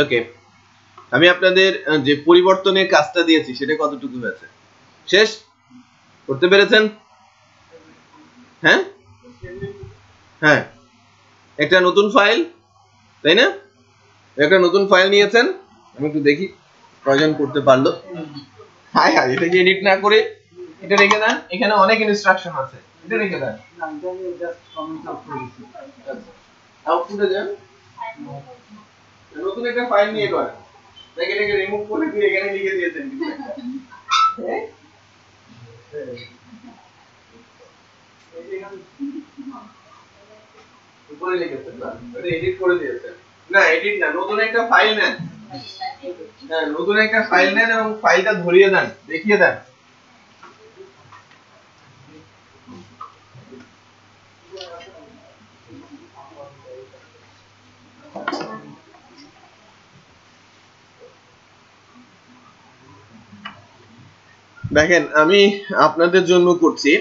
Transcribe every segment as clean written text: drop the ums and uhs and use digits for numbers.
ওকে, আমি আপনাদের যে পরিবর্তনের কাজটা দিয়েছি সেটা কতটুকু হয়েছে? শেষ করতে পেরেছেন? হ্যাঁ হ্যাঁ, একটা নতুন ফাইল, তাই না? একটা নতুন ফাইল নিয়েছেন, আমি একটু দেখি কয়জন করতে পারলো। হ্যাঁ হ্যাঁ, এটাকে এডিট না করে এটা রেখে দেন, এখানে অনেক ইনস্ট্রাকশন আছে, এটা রেখে দেন। আউটপুটে যান, নতুন একটা ফাইল নিয়ে করেন, এটাকে রিমুভ করে দিয়ে এখানে লিখে দিয়েছেন কিছু একটা। হ্যাঁ, উপরে লিখেছেন না, এটা এডিট করে দিয়েছেন। না এডিট না, নতুন একটা ফাইল নেন। হ্যাঁ, নতুন একটা ফাইল নেন এবং ফাইলটা ধরিয়ে দেন, দেখিয়ে দেন। দেখেন আমি আপনাদের জন্য করছি,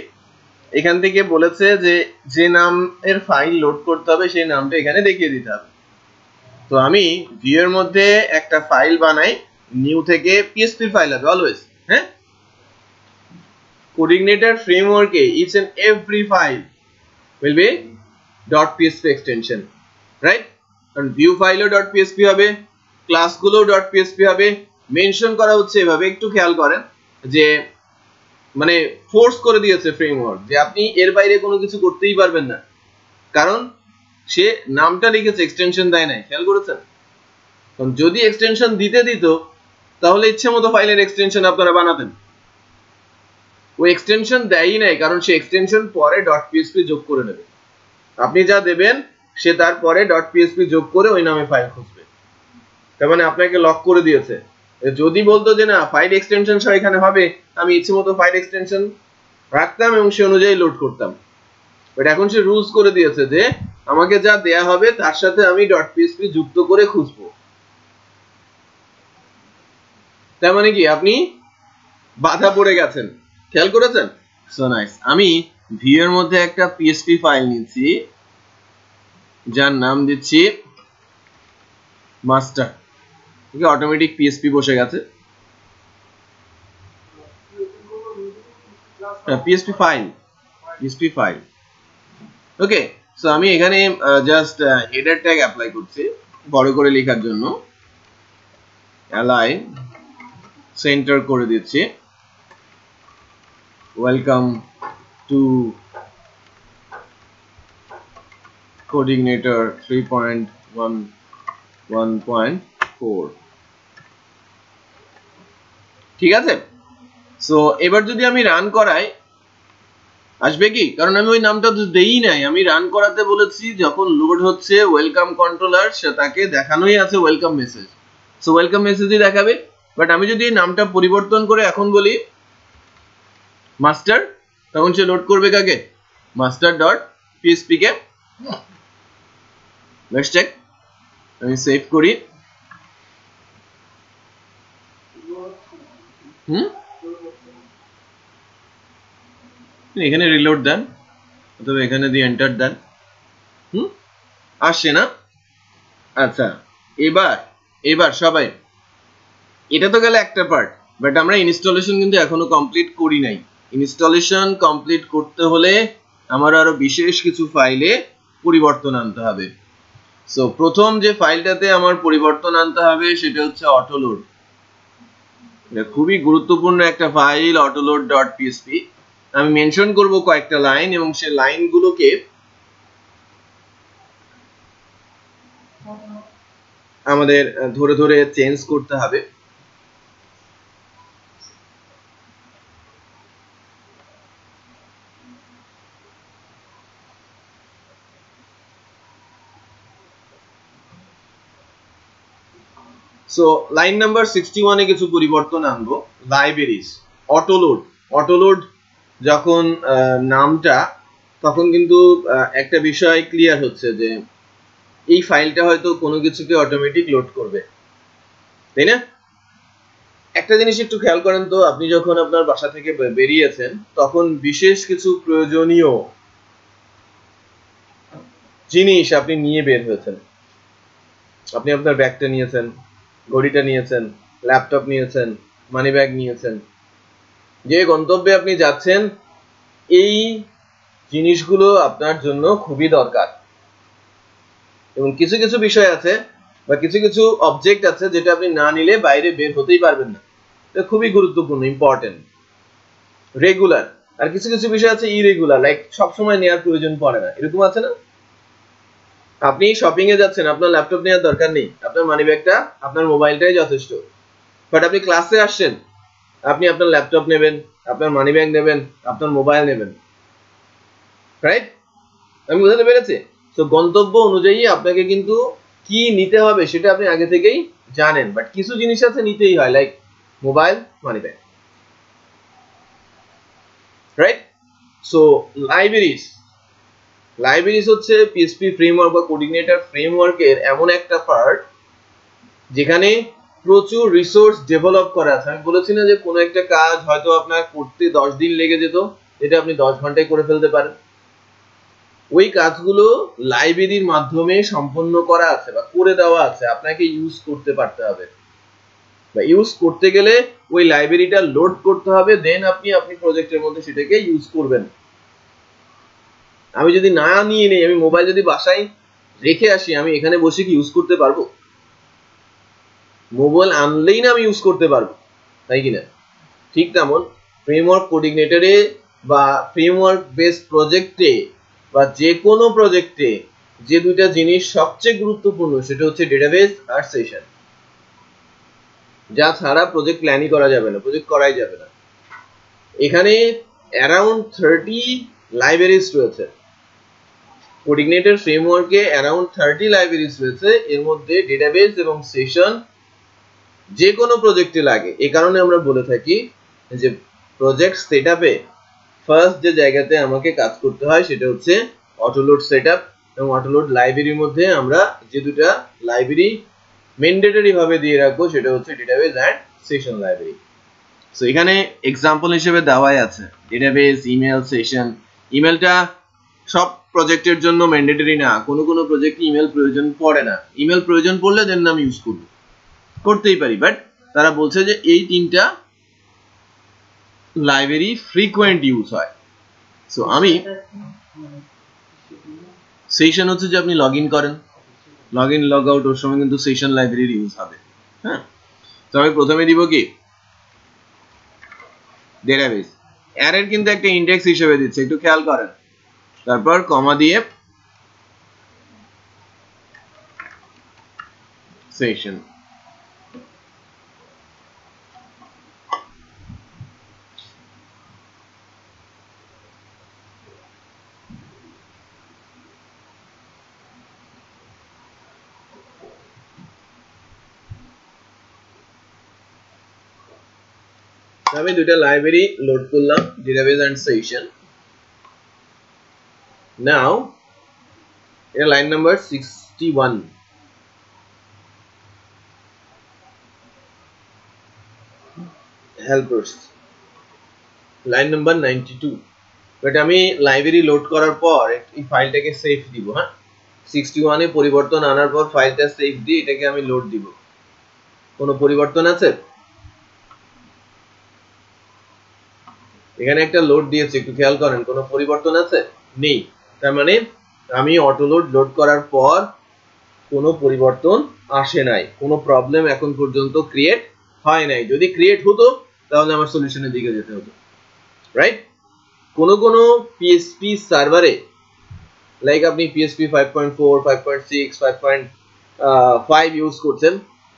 এখান থেকে বলেছে যে যে নামের ফাইল লোড করতে হবে সেই নামটা এখানে দেখিয়ে দিতে হবে। তো আমি ভিউ এর মধ্যে একটা ফাইল বানাই, নিউ থেকে পিএসপি ফাইল হবে অলওয়েজ। হ্যাঁ, কোঅর্ডিনেটর ফ্রেমওয়ার্কে each and every file will be .php extension, right? কারণ ভিউ ফাইলও .php হবে, ক্লাসগুলোও .php হবে। মেনশন করা হচ্ছে এভাবে, একটু খেয়াল করেন যে মানে ফোর্স করে দিয়েছে ফ্রেমওয়ার্ক যে আপনি এর বাইরে কোনো কিছু করতেই পারবেন না, কারণ সে নামটা লিখেছে, এক্সটেনশন দেয় নাই। খেয়াল করেছেন? কারণ যদি এক্সটেনশন দিতে দিত তাহলে ইচ্ছে মতো ফাইলের এক্সটেনশন আপনারা বানাতেন। ওই এক্সটেনশন দেয়ই নাই, কারণ সে এক্সটেনশন পরে .php যোগ করে নেবে। আপনি যা দেবেন সে তারপরে .php যোগ করে ওই নামে ফাইল খুঁজবে। তার মানে আপনাকে লক করে দিয়েছে। যদি বলতো যে না ফাইল এক্সটেনশন সহ এখানে হবে, আমি ইচ্ছে মতো ফাইল এক্সটেনশন রাখতাম এবং সে অনুযায়ী লোড করতাম। বাট এখন সে রুলস করে দিয়েছে যে আমাকে যা দেয়া হবে তার সাথে আমি .php যুক্ত করে খুঁজবো। তার মানে কি আপনি বাধা পড়ে গেছেন। খেয়াল করেছেন? So nice. আমি ভিউ এর মধ্যে একটা PHP ফাইল নিচ্ছি যার নাম দিচ্ছি মাস্টার। ওকে, অটোমেটিক PHP বসে গেছে। PHP file. ওকে, সো আমি এখানে জাস্ট হেডার ট্যাগ অ্যাপ্লাই করছি বড় করে লেখার জন্য, অ্যালাইন সেন্টার করে দিচ্ছি, ওয়েলকাম টু কোঅর্ডিনেটর 3.1.4। ঠিক আছে? সো এবার যদি আমি রান করাই আসবে কি? কারণ আমি ওই নামটা তো দেই নাই, আমি রান করাতে বলেছি। যখন লোড হচ্ছে ওয়েলকাম কন্ট্রোলার সে তাকে দেখানোই আছে ওয়েলকাম মেসেজ, সো ওয়েলকাম মেসেজই দেখাবে। বাট আমি যদি এই নামটা পরিবর্তন করে এখন বলি মাস্টার, তখন সে লোড করবে কাকে? master.php K. লেটস চেক, আমি সেভ করি। এখানে রিলোড দেন অথবা এখানে দিয়ে এন্টার দেন। আসছে না? আচ্ছা, এবার সবাই, এটা তো গেল একটা পার্ট, বাট আমরা ইনস্টলেশন কিন্তু এখনো কমপ্লিট করি নাই। ইনস্টলেশন কমপ্লিট করতে হলে আমার আরো বিশেষ কিছু ফাইলে পরিবর্তন আনতে হবে। সো প্রথম যে ফাইলটাতে আমার পরিবর্তন আনতে হবে সেটা হচ্ছে অটোলোড। এটা খুবই গুরুত্বপূর্ণ একটা ফাইল, autoload.php। আমি মেনশন করব কয়েকটা লাইন এবং সেই লাইনগুলোকে আমাদের ধরে ধরে চেঞ্জ করতে হবে। সো লাইন নাম্বার 61 এ কিছু পরিবর্তন আনবো। লাইব্রেরিজ, অটোলোড যখন নামটা, তখন কিন্তু একটা বিষয় ক্লিয়ার হচ্ছে যে এই ফাইলটা হয়তো কোনো কিছুকে অটোমেটিক লোড করবে, তাই না? একটা জিনিস একটু খেয়াল করেন তো, আপনি যখন আপনার বাসা থেকে বেরিয়েছেন তখন বিশেষ কিছু প্রয়োজনীয় জিনিস আপনি নিয়ে বের হয়েছেন। আপনি আপনার ব্যাগটা নিয়েছেন, ঘড়িটা নিয়েছেন, ল্যাপটপ নিয়েছেন, মানি ব্যাগ নিয়েছেন, যে গন্তব্যে আপনি যাচ্ছেন এই জিনিসগুলো আপনার জন্য খুবই দরকার। এবং কিছু কিছু বিষয় আছে বা কিছু কিছু অবজেক্ট আছে যেটা আপনি না নিলে বাইরে বের হতেই পারবেন না, এটা খুবই গুরুত্বপূর্ণ, ইম্পর্টেন্ট, রেগুলার। আর কিছু কিছু বিষয় আছে ইরেগুলার, লাইক সবসময় নেওয়ার প্রয়োজন পড়ে না, এরকম আছে না? আপনি শপিং এ যাচ্ছেন, আপনার ল্যাপটপ নেওয়ার দরকার নেই, আপনার মানি ব্যাগটা, আপনার মোবাইলটাই যথেষ্ট। বাট আপনি ক্লাসে আসছেন, আপনি আপনার ল্যাপটপ নেবেন, আপনার মানি ব্যাগ নেবেন, আপনার মোবাইল নেবেন, রাইট? আমি বুঝাতে পেরেছি? তো গন্তব্য অনুযায়ী আপনাকে কিন্তু কি নিতে হবে সেটা আপনি আগে থেকেই জানেন, বাট কিছু জিনিস আছে নিতেই হয়, like mobile, money bag, right? So libraries হচ্ছে পিএসপি ফ্রেমওয়ার্ক বা কোঅর্ডিনেটর ফ্রেমওয়ার্কের এমন একটা পার্ট যেখানে প্রচুর রিসোর্স ডেভেলপ করা আছে। আমি বলেছি না যে কোনো একটা কাজ হয়তো আপনার করতে 10 দিন লেগে যেত, যেটা আপনি 10 ঘন্টায় করে ফেলতে পারেন। ওই কাজগুলো লাইব্রেরির মাধ্যমে সম্পন্ন করা আছে বা করে দেওয়া আছে, আপনাকে ইউজ করতে পারতে হবে, বা ইউজ করতে গেলে ওই লাইব্রেরিটা লোড করতে হবে, দেন আপনি প্রজেক্টের মধ্যে সেটাকে ইউজ করবেন। আমি যদি না নিয়ে নেই, আমি মোবাইল যদি বাসায় রেখে আসি, আমি এখানে বসে কি ইউজ করতে পারবো? মোবাইল আনলেই না আমি ইউজ করতে পারবো, তাই কিনা? ঠিক তেমন ফ্রেমওয়ার্ক কোঅর্ডিনেটরে বা ফ্রেমওয়ার্ক বেসড প্রজেক্টে বা যে কোনো প্রজেক্টে যে দুইটা জিনিস সবচেয়ে গুরুত্বপূর্ণ সেটা হচ্ছে ডেটাবেস আর সেশন, যা ছাড়া প্রজেক্ট প্ল্যানই করা যাবে না, প্রজেক্ট করাই যাবে না। এখানে অ্যারাউন্ড 30 লাইব্রেরিজ রয়েছে, কোঅর্ডিনেটর ফ্রেমওয়ার্কে অ্যারাউন্ড 30 লাইব্রেরিজ রয়েছে। এর মধ্যে ডেটাবেস এবং সেশন যে কোনো প্রজেক্টে লাগে। এই কারণে আমরা বলে থাকি যে প্রজেক্ট সেটআপে ফার্স্ট যে জায়গাতে আমাকে কাজ করতে হয় সেটা হচ্ছে অটোলোড সেটআপ, এবং অটোলোড লাইব্রেরির মধ্যে আমরা যে দুটা লাইব্রেরি ম্যান্ডেটরি ভাবে দিয়ে রাখবো সেটা হচ্ছে database and session library. So এখানে এক্সাম্পল হিসেবে দেওয়াই আছে ডেটাবেস, ইমেল, সেশন। ইমেলটা সব প্রজেক্টের জন্য ম্যান্ডেটরি না, কোনো কোনো প্রজেক্টে ইমেল প্রয়োজন পড়ে না, ইমেল প্রয়োজন পড়লে দেন আমি ইউজ করবো, করতেই পারি, বাট তারা বলছে যে এই তিনটা লাইব্রেরি ফ্রিকোয়েন্ট ইউজ হয়। সো আমি সেশন হচ্ছে যে আপনি লগ ইন করেন, লগ ইন লগ আউট ওর সময় কিন্তু সেশন লাইব্রেরির ইউজ হবে। হ্যাঁ, তো আমি প্রথমে দিব কি ডেটাবেস, অ্যারের কিন্তু একটা ইন্ডেক্স হিসেবে দিচ্ছে, একটু খেয়াল করেন, তারপর কমা দিয়ে সেশন। আমি দুইটা লাইব্রেরি লোড করলাম, ডেটাবেস এন্ড সেশন। নাও এটা line number 61, helpers line number 92। But আমি লাইব্রেরি লোড করার পর এই ফাইলটাকে সেভ দিব। হ্যাঁ, 61 এ পরিবর্তন আনার পর ফাইলটা সেভ দিয়ে এটাকে আমি লোড দিব। কোনো পরিবর্তন আছে? এখানে একটা লোড দিয়েছে, একটু খেয়াল করেন, কোনো পরিবর্তন আছে? নেই। তার মানে আমি অটোলোড লোড করার পর কোনো পরিবর্তন আসে নাই, কোনো প্রবলেম এখন পর্যন্ত ক্রিয়েট হয় নাই। যদি ক্রিয়েট হতো তাহলে আমার সলিউশনের দিকে যেতে হতো, রাইট? কোনো কোনো পিএসপি সার্ভারে, লাইক আপনি পিএসপি 5.4, 5.6, 5.5 ইউজ করছেন,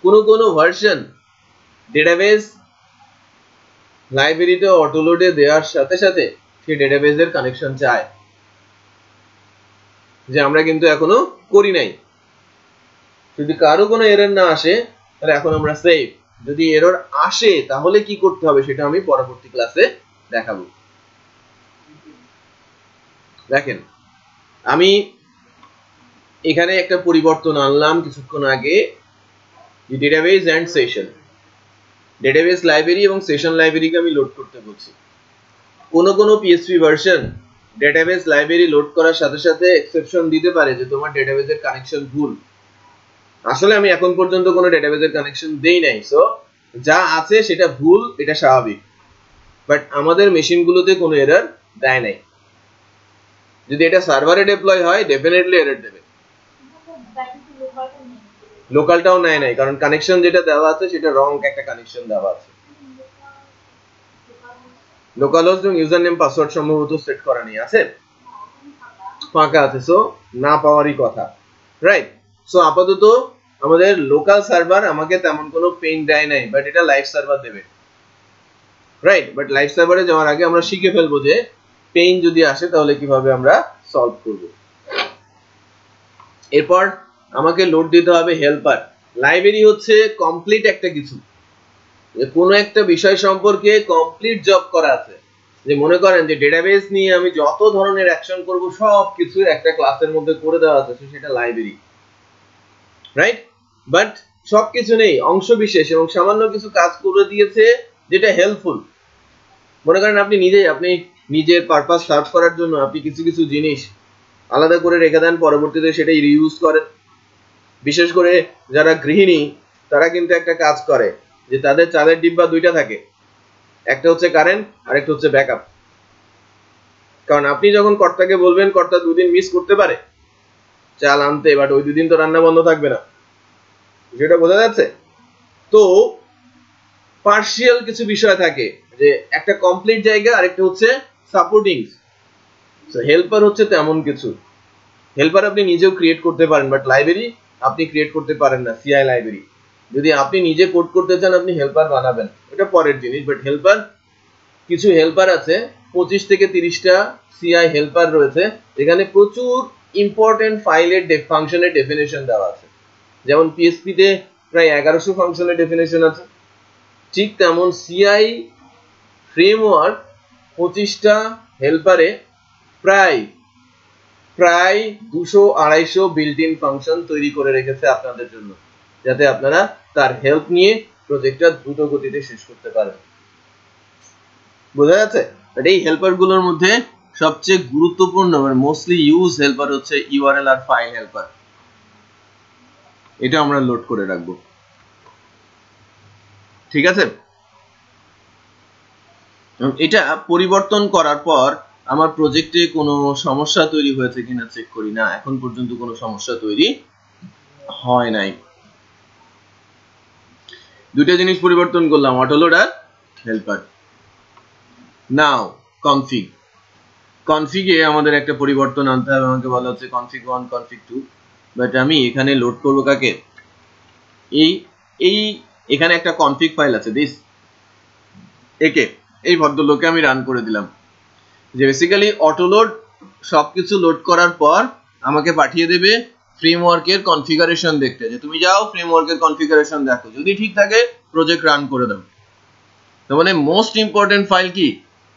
কোনো কোনো ভার্সন ডেটাবেস লাইব্রেরিতে অটোলোডে দেওয়ার সাথে সাথে সেই ডেটাবেসের কানেকশন চায়, যে আমরা কিন্তু এখনো করি নাই। যদি কারো কোনো এরর না আসে তাহলে এখন আমরা সেভ। যদি এরর আসে তাহলে কি করতে হবে সেটা আমি পরবর্তী ক্লাসে দেখাবো। দেখেন, আমি এখানে একটা পরিবর্তন আনলাম কিছুক্ষণ আগে, database and session, database library এবং সেশন লাইব্রেরিকে আমি লোড করতে বলছি। কোনো কোনো PSP version database library load করার সাথে সাথে এক্সেপশন দিতে পারে যে তোমার ডেটাবেসের কানেকশন ভুল। আসলে আমি এখন পর্যন্ত কোনো ডেটাবেজের কানেকশন দেই নাই, সো যা আছে সেটা ভুল, এটা স্বাভাবিক, বাট আমাদের মেশিনগুলোতে কোনো এরর দেয় নাই। যদি এটা সার্ভারে ডিপ্লয় হয় ডেফিনেটলি এরর দেবে। লোকালটাও নেয় নাই, কারণ কানেকশন যেটা দেওয়া আছে সেটা রং একটা কানেকশন দেওয়া আছে। লোকাল হোস্ট এবং ইউজার নেম পাসওয়ার্ড সম্ভবত সেট করা নেই, আছে ফাঁকা আছে, সো না পাওয়ারই কথা, রাইট? সো আপাতত আমাদের লোকাল সার্ভার আমাকে তেমন কোনো পেইন দেয় নাই, বাট এটা লাইভ সার্ভার দেবে, রাইট? বাট লাইভ সার্ভারে যাওয়ার আগে আমরা শিখে ফেলবো যে পেইন যদি আসে তাহলে কিভাবে আমরা সলভ করব। এরপর আমাকে লোড দিতে হবে হেল্পার। লাইব্রেরি হচ্ছে কমপ্লিট একটা কিছু, যে কোনো একটা বিষয় সম্পর্কে কমপ্লিট জব করা আছে। যে মনে করেন যে ডেটাবেস নিয়ে আমি যত ধরনের অ্যাকশন করব সব কিছু একটা ক্লাসের মধ্যে করে দেওয়া আছে, সেটা লাইব্রেরি, রাইট? বাট সবকিছু নেই, অংশ বিশেষ এবং সামান্য কিছু কাজ করে দিয়েছে যেটা হেল্পফুল। মনে করেন আপনি নিজের পারপাস সার্ভ করার জন্য আপনি কিছু কিছু জিনিস আলাদা করে রেখে দেন, পরবর্তীতে সেটাই রিইউজ করেন। বিশেষ করে যারা গৃহিণী তারা কিন্তু একটা কাজ করে যে তাদের চালের ডিব্বা দুইটা থাকে, একটা হচ্ছে কারেন্ট আর একটা হচ্ছে ব্যাকআপ। কারণ আপনি যখন কর্তাকে বলবেন, কর্তা দুদিন মিস করতে পারে চাল আনতে, বাট ওই দুদিন তো রান্না বন্ধ থাকবে না, যেটা বোঝা যাচ্ছে। তো পার্শিয়াল কিছু বিষয় থাকে, যে একটা কমপ্লিট জায়গা আর একটা হচ্ছে সাপোর্টিং। সো হেল্পার হচ্ছে তেমন কিছু। হেল্পার আপনি নিজেও ক্রিয়েট করতে পারেন, বাট লাইব্রেরি আপনি ক্রিয়েট করতে পারেন না। সিআই লাইব্রেরি যদি আপনি নিজে কোড করতে চান আপনি হেল্পার বানাবেন, এটা পরের জিনিস। বাট হেল্পার, কিছু হেল্পার আছে 25 থেকে 30টা সিআই হেল্পার রয়েছে, যেখানে প্রচুর ইম্পর্টেন্ট ফাইলের ফাংশনের ডেফিনেশন দেওয়া আছে। যেমন পিএসপি তে প্রায় 1100 ফাংশনের ডেফিনেশন আছে, ঠিক তেমন সিআই ফ্রেমওয়ার্ক 25টা হেল্পারে প্রায় 200-250 বিল্ট ইন ফাংশন তৈরি করে রেখেছে আপনাদের জন্য, যাতে আপনারা তার হেল্প নিয়ে প্রজেক্টটা দ্রুত গতিতে শেষ করতে পারেন। বোঝা যাচ্ছে? এই হেল্পার গুলোর মধ্যে সবচেয়ে গুরুত্বপূর্ণ মোস্টলি ইউজ হেল্পার হচ্ছে ইউআরএল আর ফাইল হেল্পার। এটা আমরা লোড করে রাখবো, ঠিক আছে? এটা পরিবর্তন করার পর আমার প্রজেক্টে কোনো সমস্যা তৈরি হয়েছে কিনা চেক করি। না, এখন পর্যন্ত কোনো সমস্যা তৈরি হয় নাই। দুটো জিনিস পরিবর্তন করলাম, অটোলোড আর হেল্পার। নাও কনফিগে আমাদের একটা পরিবর্তন আনতে হবে। আমাকে বলা হচ্ছে কনফিগ 1 কনফিগ 2, বাট আমি এখানে লোড করব কাকে? এখানে একটা কনফিগ ফাইল আছে দিস, একে এই ভদ্রলোকে আমি রান করে দিলাম। যে বেসিক্যালি অটোলোড সবকিছু লোড করার পর আমাকে পাঠিয়ে দেবে ফ্রেমওয়ার্কের কনফিগারেশন দেখতে, যে তুমি যাও ফ্রেমওয়ার্কের কনফিগারেশন দেখো, যদি ঠিক থাকে প্রজেক্ট রান করে দাও। তো মানে মোস্ট ইম্পর্টেন্ট ফাইল কি?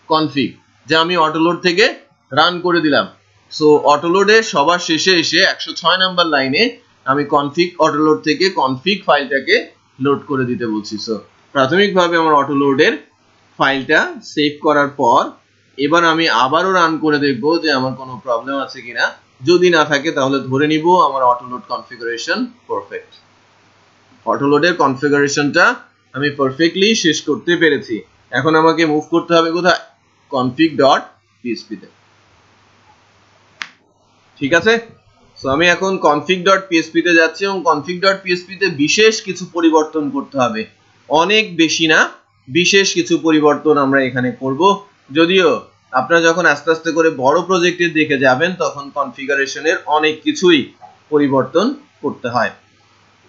কনফিগ, যে আমি অটোলোড থেকে রান করে দিলাম। সো অটোলোডে সবার শেষে এসে 106 নাম্বার লাইনে আমি কনফিগ অটোলোড থেকে কনফিগ ফাইলটাকে লোড করে দিতে বলছি। সো প্রাথমিকভাবে আমার অটোলোডের ফাইলটা সেভ করার পর এবার আমি আবারও রান করে দেখব যে আমার কোনো প্রবলেম আছে কিনা। যদি না থাকে তাহলে ধরে নিব আমার অটোলোড কনফিগারেশন পারফেক্ট। অটোলোডের কনফিগারেশনটা আমি পারফেক্টলি শেষ করতে পেরেছি। এখন আমাকে মুভ করতে হবে কোথায়? config.php তে, ঠিক আছে? সো আমি এখন config.php তে যাচ্ছি এবং config.php তে বিশেষ কিছু পরিবর্তন করতে হবে, অনেক বেশি না, বিশেষ কিছু পরিবর্তন আমরা এখানে করব। যদিও আপনারা যখন আস্তে আস্তে করে বড় প্রজেক্টের দিকে যাবেন তখন কনফিগারেশনের অনেক কিছুই পরিবর্তন করতে হয়।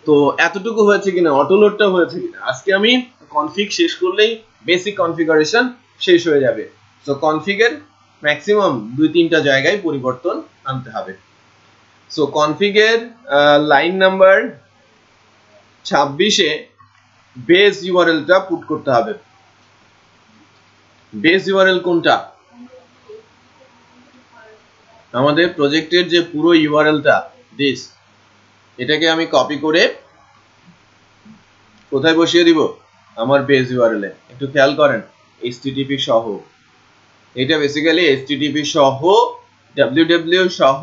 তো এতটুকু হয়েছে কিনা, অটোলোডটা হয়েছে কিনা, আজকে আমি কনফিগ শেষ করলেই বেসিক কনফিগারেশন শেষ হয়ে যাবে। সো কনফিগের ম্যাক্সিমাম 2-3টা জায়গায় পরিবর্তন আনতে হবে। সো কনফিগের লাইন নাম্বার 26-এ বেস ইউআরএলটা পুট করতে হবে। বেস ইউআরএল কোনটা? আমাদের প্রজেক্টের যে পুরো ইউআরএলটা দিস, এটাকে আমি কপি করে কোথায় বসিয়ে দিব? আমার বেস ইউআরএল এ। একটু খেয়াল করেন, http সহ, এটা বেসিক্যালি http সহ www সহ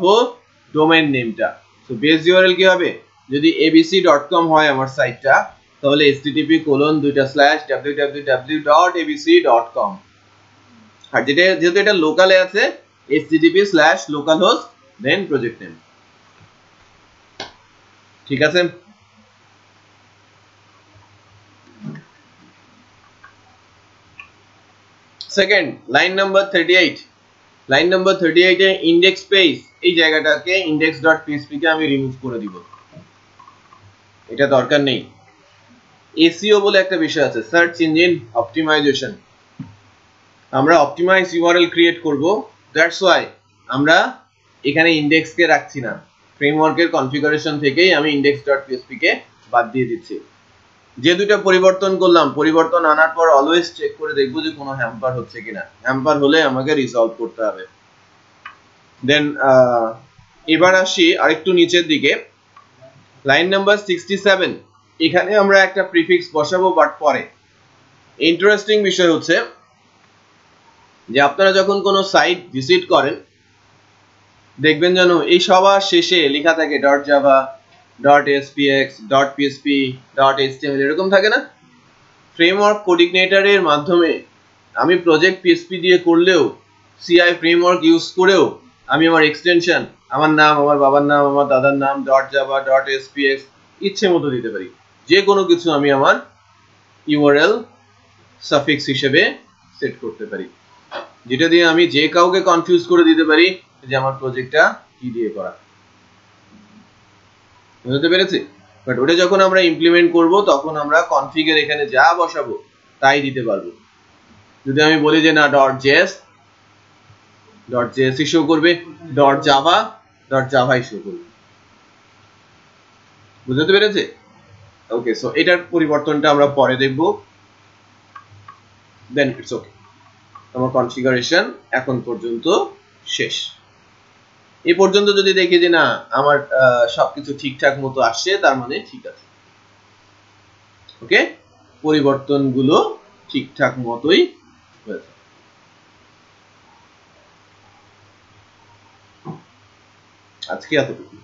ডোমেইন নেমটা। সো বেস ইউআরএল কি হবে? যদি abc.com হয় আমার সাইটটা, তাহলে http://www.abc.com, আর যেহেতু এটা লোকালে আছে http://localhost then project name। ঠিক আছে? Second, line number 38। Line number 38 এ ইন্ডেক্স পেজ, এই জায়গাটাকে index.php কে আমি রিমুভ করে দিব, এটা দরকার নেই। এসইও বলে একটা বিষয় আছে, সার্চ ইঞ্জিন অপটিমাইজেশন। আমরা অপটিমাইজ ইউআরএল ক্রিয়েট করব, দ্যাটস ওয়াই আমরা এখানে ইন্ডেক্স কে রাখছি না। ফ্রেমওয়ার্কের কনফিগারেশন থেকেই আমি index.php কে বাদ দিয়ে দিচ্ছি। যে দুটো পরিবর্তন করলাম, পরিবর্তন আনার পর অলওয়েজ চেক করে দেখব যে কোনো হ্যাম্পার হচ্ছে কিনা। হ্যাম্পার হলে আমাকে রিসলভ করতে হবে। দেন এবার আসি আরেকটু নিচের দিকে, লাইন নাম্বার 67। এখানে আমরা একটা প্রিফিক্স বসাবো বাট পরে। ইন্টারেস্টিং বিষয় হচ্ছে যে আপনারা যখন কোনো সাইট ভিজিট করেন দেখবেন যেন এই সবার শেষে লেখা থাকে .java, .spx, .php, .html, এরকম থাকে না? ফ্রেমওয়ার্ক কোঅর্ডিনেটরের মাধ্যমে আমি প্রজেক্ট PHP দিয়ে করলেও, CI ফ্রেমওয়ার্ক ইউজ করেও আমি আমার এক্সটেনশন, আমার নাম, আমার বাবার নাম, আমার দাদার নাম, .java, .spx ইচ্ছে মতো দিতে পারি। যে কোনো কিছু আমি আমার ইউআরএল সাফিক্স হিসেবে সেট করতে পারি, যেটা দিয়ে আমি যে কাউকে কনফিউজ করে দিতে পারি যে আমার প্রজেক্টটা কি দিয়ে করা। বুঝতে পেরেছি? বাট ওটা যখন আমরা ইমপ্লিমেন্ট করব তখন আমরা কনফিগের এখানে যা বসাবো তাই দিতে পারবো। যদি আমি বলি যে না .js শো করবে, .java শো করবে। বুঝতে পেরেছি? ওকে, সো এটার পরিবর্তনটা আমরা পরে দেখব। দেন ইটস ওকে, আমার কনফিগারেশন এখন পর্যন্ত শেষ। এই পর্যন্ত যদি দেখি যে না আমার সবকিছু ঠিকঠাক মতো আসছে, তার মানে ঠিক আছে। ওকে, পরিবর্তনগুলো ঠিকঠাক মতোই হয়েছে। আজকে এতটুকু।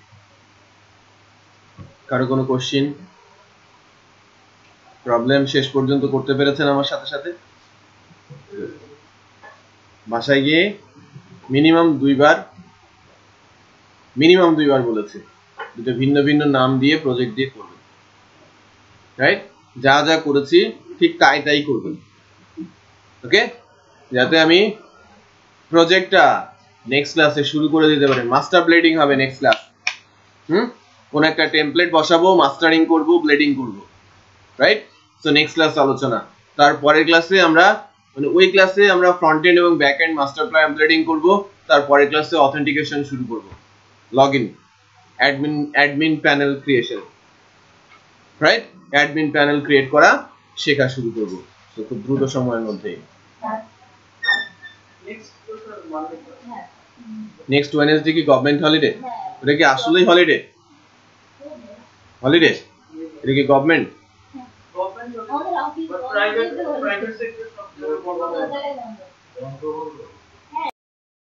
কারো কোনো কোশ্চেন, প্রবলেম শেষ পর্যন্ত করতে পেরেছেন আমার সাথে সাথে? বাসায় গিয়ে মিনিমাম দুইবার বলেছে, দুটো ভিন্ন ভিন্ন নাম দিয়ে প্রজেক্ট দিয়ে করবেন। রাইট? যা যা করেছি ঠিক তাই করবেন। ওকে, যাতে আমি প্রজেক্টটা নেক্সট ক্লাসে শুরু করে দিতে পারি। মাস্টার ব্লেডিং হবে নেক্সট ক্লাস। কোন একটা টেমপ্লেট বসাবো, মাস্টারিং করব, ব্লেডিং করব। রাইট? সো নেক্সট ক্লাস আলোচনা। তারপরের ক্লাসে আমরা ওই ক্লাসে আমরা ফ্রন্ট এন্ড এবং back end master plan bleeding করব। তারপরের ক্লাসে অথেন্টিকেশন শুরু করব, login, admin panel creation. Right? Admin panel create করা শেখা শুরু করব খুব দ্রুত সময়ের মধ্যে। নেক্সট ওয়েডনেসডে কি গভর্নমেন্ট হলিডে? এটা কি আসলেই হলিডে? হলিডে? এটা কি গভর্নমেন্ট? Private sector